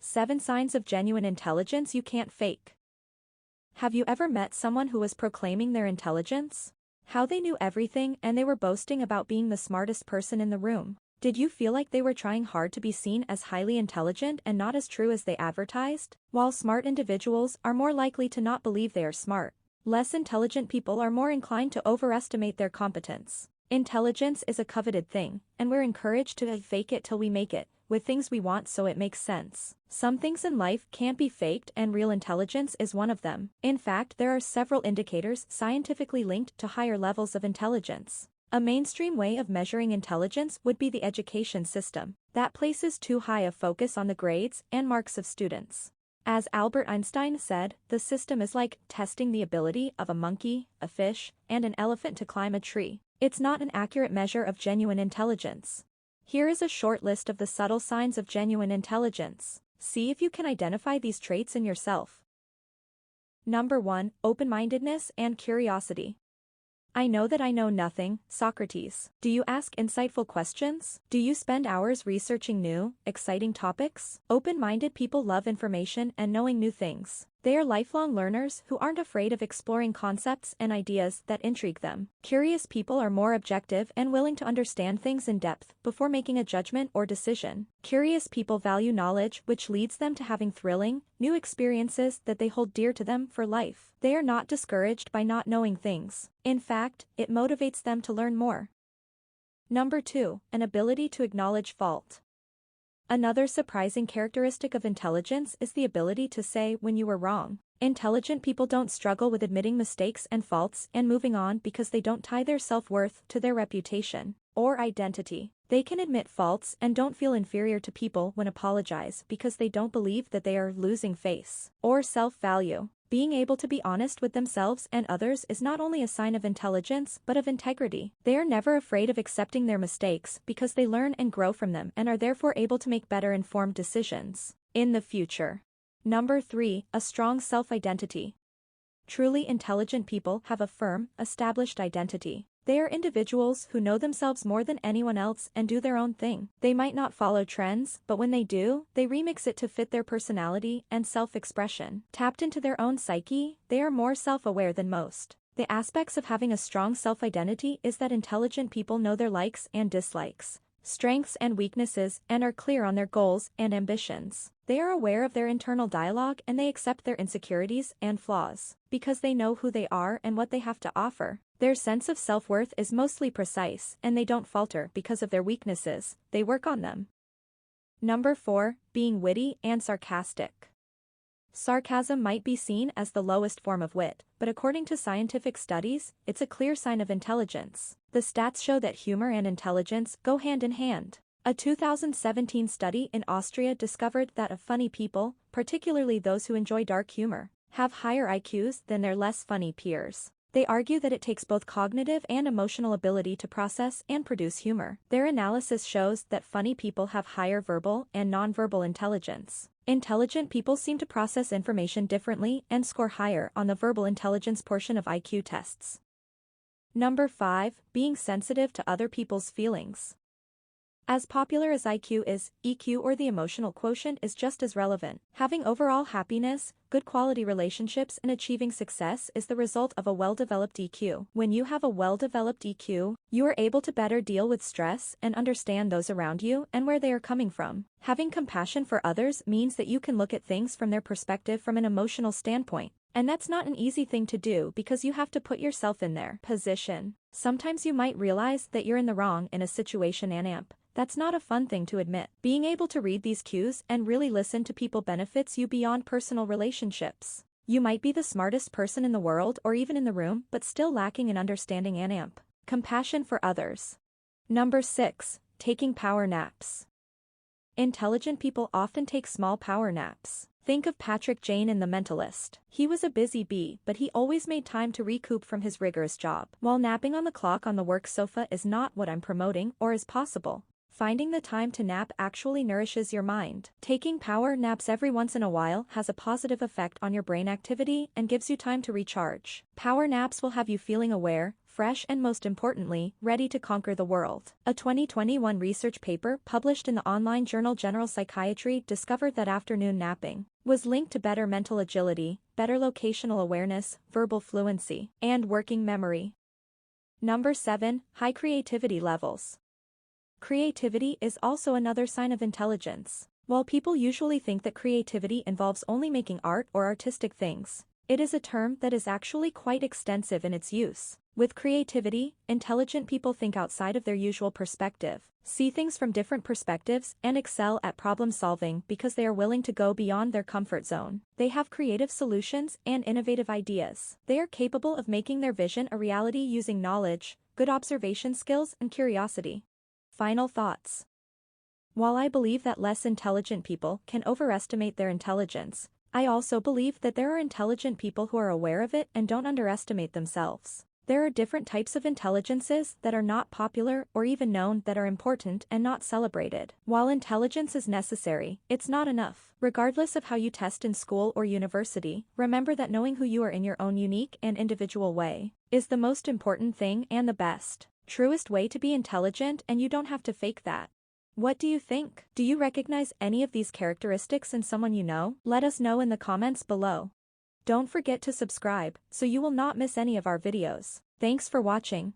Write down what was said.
7 signs of genuine intelligence you can't fake. Have you ever met someone who was proclaiming their intelligence? How they knew everything and they were boasting about being the smartest person in the room. Did you feel like they were trying hard to be seen as highly intelligent and not as true as they advertised? While smart individuals are more likely to not believe they are smart, less intelligent people are more inclined to overestimate their competence. Intelligence is a coveted thing, and we're encouraged to fake it till we make it, with things we want so it makes sense. Some things in life can't be faked and real intelligence is one of them. In fact, there are several indicators scientifically linked to higher levels of intelligence. A mainstream way of measuring intelligence would be the education system, that places too high a focus on the grades and marks of students. As Albert Einstein said, the system is like testing the ability of a monkey, a fish, and an elephant to climb a tree. It's not an accurate measure of genuine intelligence. Here is a short list of the subtle signs of genuine intelligence. See if you can identify these traits in yourself. Number 1. Open-mindedness and curiosity. I know that I know nothing, Socrates. Do you ask insightful questions? Do you spend hours researching new, exciting topics? Open-minded people love information and knowing new things. They are lifelong learners who aren't afraid of exploring concepts and ideas that intrigue them. Curious people are more objective and willing to understand things in depth before making a judgment or decision. Curious people value knowledge, which leads them to having thrilling, new experiences that they hold dear to them for life. They are not discouraged by not knowing things. In fact, it motivates them to learn more. Number 2. An ability to acknowledge fault. Another surprising characteristic of intelligence is the ability to say when you were wrong. Intelligent people don't struggle with admitting mistakes and faults and moving on because they don't tie their self-worth to their reputation or identity. They can admit faults and don't feel inferior to people when apologize because they don't believe that they are losing face or self-value. Being able to be honest with themselves and others is not only a sign of intelligence but of integrity. They are never afraid of accepting their mistakes because they learn and grow from them and are therefore able to make better informed decisions in the future. Number 3. A strong self-identity. Truly intelligent people have a firm, established identity. They are individuals who know themselves more than anyone else and do their own thing. They might not follow trends, but when they do, they remix it to fit their personality and self-expression. Tapped into their own psyche, they are more self-aware than most. The aspects of having a strong self-identity is that intelligent people know their likes and dislikes, strengths and weaknesses, and are clear on their goals and ambitions. They are aware of their internal dialogue and they accept their insecurities and flaws, because they know who they are and what they have to offer. Their sense of self-worth is mostly precise and they don't falter because of their weaknesses, they work on them. Number 4. Being witty and sarcastic. Sarcasm might be seen as the lowest form of wit, but according to scientific studies, it's a clear sign of intelligence. The stats show that humor and intelligence go hand in hand. A 2017 study in Austria discovered that funny people, particularly those who enjoy dark humor, have higher IQs than their less funny peers. They argue that it takes both cognitive and emotional ability to process and produce humor. Their analysis shows that funny people have higher verbal and nonverbal intelligence. Intelligent people seem to process information differently and score higher on the verbal intelligence portion of IQ tests. Number 5. Being sensitive to other people's feelings. As popular as IQ is, EQ or the emotional quotient is just as relevant. Having overall happiness, good quality relationships and achieving success is the result of a well-developed EQ. When you have a well-developed EQ, you are able to better deal with stress and understand those around you and where they are coming from. Having compassion for others means that you can look at things from their perspective from an emotional standpoint. And that's not an easy thing to do because you have to put yourself in their position. Sometimes you might realize that you're in the wrong in a situation and that's not a fun thing to admit. Being able to read these cues and really listen to people benefits you beyond personal relationships. You might be the smartest person in the world or even in the room but still lacking in understanding and compassion for others. Number 6. Taking power naps. Intelligent people often take small power naps. Think of Patrick Jane in The Mentalist. He was a busy bee, but he always made time to recoup from his rigorous job. While napping on the clock on the work sofa is not what I'm promoting or is possible, finding the time to nap actually nourishes your mind. Taking power naps every once in a while has a positive effect on your brain activity and gives you time to recharge. Power naps will have you feeling aware, fresh and most importantly, ready to conquer the world. A 2021 research paper published in the online journal General Psychiatry discovered that afternoon napping was linked to better mental agility, better locational awareness, verbal fluency, and working memory. Number 7. High creativity levels. Creativity is also another sign of intelligence. While people usually think that creativity involves only making art or artistic things, it is a term that is actually quite extensive in its use. With creativity, intelligent people think outside of their usual perspective, see things from different perspectives, and excel at problem solving because they are willing to go beyond their comfort zone. They have creative solutions and innovative ideas. They are capable of making their vision a reality using knowledge, good observation skills, and curiosity. Final thoughts. While I believe that less intelligent people can overestimate their intelligence, I also believe that there are intelligent people who are aware of it and don't underestimate themselves. There are different types of intelligences that are not popular or even known that are important and not celebrated. While intelligence is necessary, it's not enough. Regardless of how you test in school or university, remember that knowing who you are in your own unique and individual way is the most important thing and the best, truest way to be intelligent, and you don't have to fake that. What do you think? Do you recognize any of these characteristics in someone you know? Let us know in the comments below. Don't forget to subscribe, so you will not miss any of our videos. Thanks for watching.